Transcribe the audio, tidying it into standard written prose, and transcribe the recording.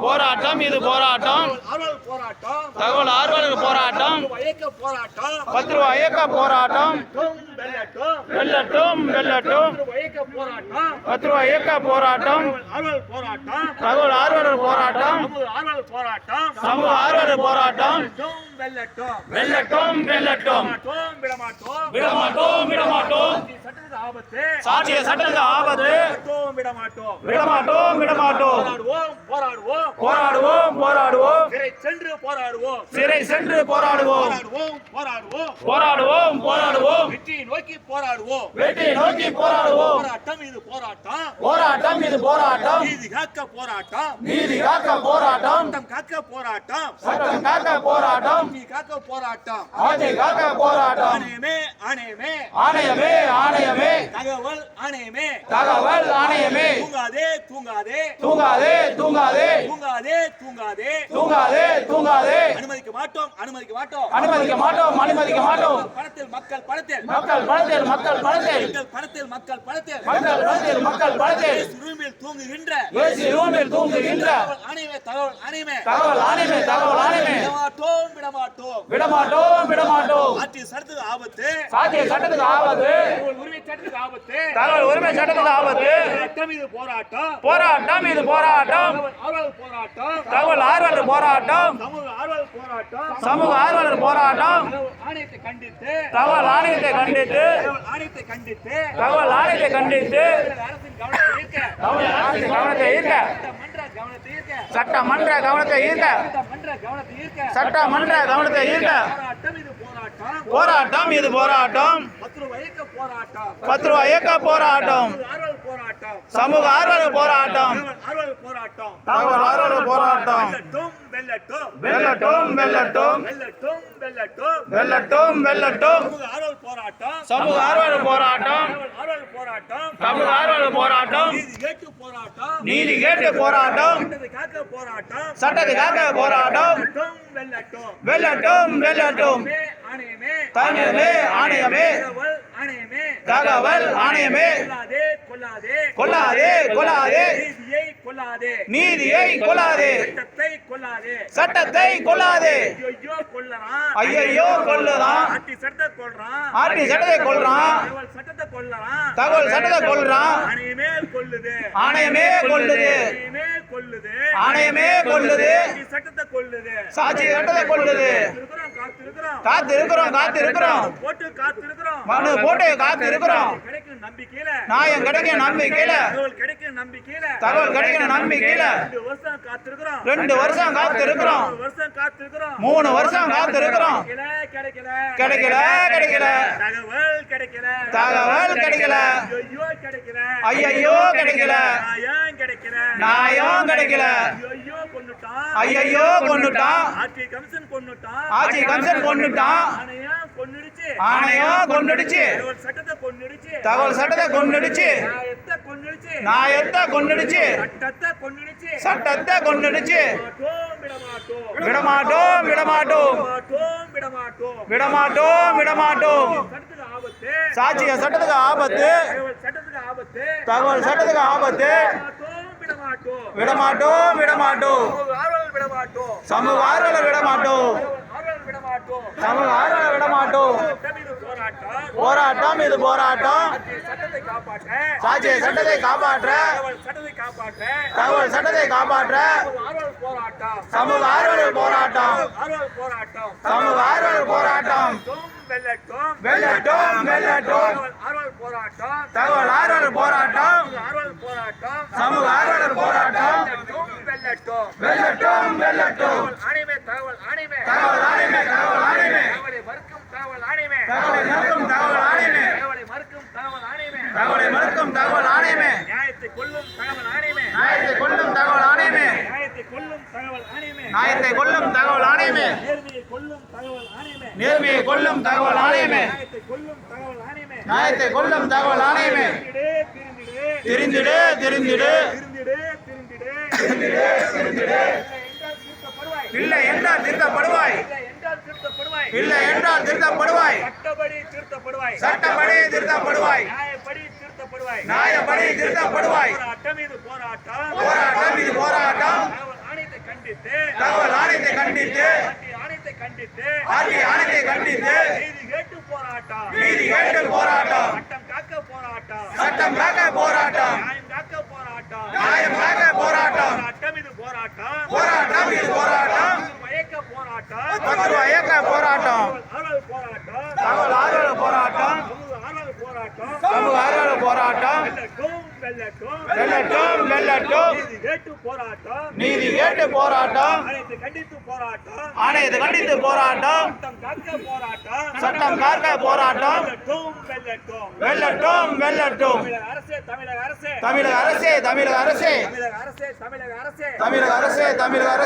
போராட்டம் இது போராட்டம் தகவல் ஆர்வலர் போராட்டம் 10 ரூபாய் இயக்க போராட்டம் வெல்லட்டும் வெல்லட்டும் 10 ரூபாய் இயக்க போராட்டம் தகவல் ஆர்வலர் போராட்டம் சமூக ஆர்வலர் போராட்டம் வெல்லட்டும் வெல்லட்டும் விடமாட்டோம் விடமாட்டோம் சாட்சிய சட்டத்துக்கு ஆபத்து விடமாட்டோம் விடமாட்டோம் போராடுவோம் போராடுவோம் சிறை சென்று போராடுவோம் போராடுவோம் போராடுவோம் வெற்றியை நோக்கி போராடுவோம் போராட்டம் இது போராட்டம் நீதி காக்க போராட்டம் சட்டம் காக்க போராட்டம் நீதி காக்க போராட்டம் ஆட்சி காக்க போராட்டம் ஆணையமே ஆணையமே தகவல் ஆணையமே தூங்காதே அனுமதிக்க மாட்டோம் பணத்தில் மக்கள் பணத்தில் ரூமில் தூங்குகின்ற தகவல் ஆணையமே விடமாட்டோம் ஆட்சி சட்டத்துக்கு ஆபத்து தகவல் உரிமை சட்டத்துக்கு ஆபத்து போராட்டம் இது போராட்டம் தகவல் ஆர்வலர் போராட்டம் சமூக ஆர்வலர் போராட்டம் தகவல் ஆணையத்தை கண்டித்து அரசின் கவனத்தை ஈர்க்க சட்டமன்ற கவனத்தை ஈர்க்க போராட்டம் இது போராட்டம் 10 ரூபாய் இயக்க போராட்டம் சமூக ஆர்வலர் போராட்டம் தகவல் ஆர்வலர் போராட்டம் வெல்லட்டும் சமூக ஆர்வலர் போராட்டம் நீதி கேட்டு போராட்டம் சட்டத்தை காக்க போராட்டம் வெல்லட்டும் ஆணையமே தகவல் ஆணையமே கொல்லாதே நீதியை கொல்லாதே சட்டத்தை கொல்லாதே ஐயோ கொல்லுறான் ஆட்சி சட்டத்தை கொல்றான் தகவல் சட்டத்தை கொல்றான் ஆணையமே கொல்லுது சாட்சி சட்டத்தை கொல்லுது காத்திருக்கிறோம் மனு போட்டு காத்திருக்கிறோம் நியாயம் கிடைக்கும் நம்பிக்கையில தகவல் கிடைக்கும் நம்பிக்கையில 2 வருஷம் காத்திருக்கிறோம் 3 வருஷம் காத்திருக்கிறோம் கிடைக்கல தகவல் கிடைக்கல ஐயோ கிடைக்கல நியாயம் கிடைக்கல ஐயோ கொன்னுட்டான் ஆட்சி கமிஷன் கொன்னுட்டான் ஆணையம் கொன்னுடுச்சு தகவல் சட்டத்தை கொன்னுடுச்சு நியாயத்தை கொன்னுடுச்சு சட்டத்தை கொன்னுடுச்சு விடமாட்டோம் சாட்சிய சட்டத்துக்கு ஆபத்து தகவல் சட்டத்துக்கு ஆபத்து விடமாட்டோம் சமூக ஆர்வலர் விடமாட்டோம் போராட்டம் இது போராட்டம் சாட்சிய சட்டத்தை காப்பாற்ற தகவல் சட்டத்தை காப்பாற்ற சமூக ஆர்வலர் போராட்டம் வெல்லட்டும் தகவல் ஆர்வலர் போராட்டம் சமூக ஆர்வலர் போராட்டம் வெல்லட்டும் தகவல் ஆணையமே தகவல் ஆணையமே நியாயத்தை கொல்லும் தகவல் ஆணையமே நேர்மையை கொல்லும் தகவல் ஆணையமே நியாயத்தை கொல்லும் தகவல் ஆணையமே தெரிந்திடு இல்லை என்றால் திருத்தப்படுவாய் சட்டப்படி திருத்தப்படுவாய் நியாயப்படி திருத்தப்படுவாய் போராட்டம் இது போராட்டம் கண்டித்து தகவல் ஆணையத்தை கண்டித்து ஆணையத்தை கண்டித்து ஆணையத்தை கண்டித்து நீதி கேட்டு போராட்டம் நீதி கேட்டு போராட்டம் சட்டம் காக்க போராட்டம் சட்டம் காக்க போராட்டம் நியாயம் காக்க போராட்டம் நியாயம் காக்க போராட்டம் போராட்டம் இது போராட்டம் போராட்டம் இது போராட்டம் மயக்க போராட்டம் பகர்வ இயக்க போராட்டம் ஆளல் போராட்டம் தகவல் ஆர்வலர் போராட்டம் ஆளல் போராட்டம் சமூக ஆர்வலர் போராட்டம் வெல்லட்டும் வெல்லட்டும் வெல்லட்டும் நீதி கேட்டு போராட்டம் நீதி கேட்டு போராட்டம் ஆணையத்தை கண்டித்து போராட்டம் ஆணையத்தை கண்டித்து போராட்டம் சட்டம் காக்க போராட்டம் சட்டம் காக்க போராட்டம் வெல்லட்டும் வெல்லட்டும் வெல்லட்டும் தமிழக அரசே தமிழக அரசே தமிழக அரசே தமிழக அரசே தமிழக அரசே தமிழக அரசே தமிழக அரசே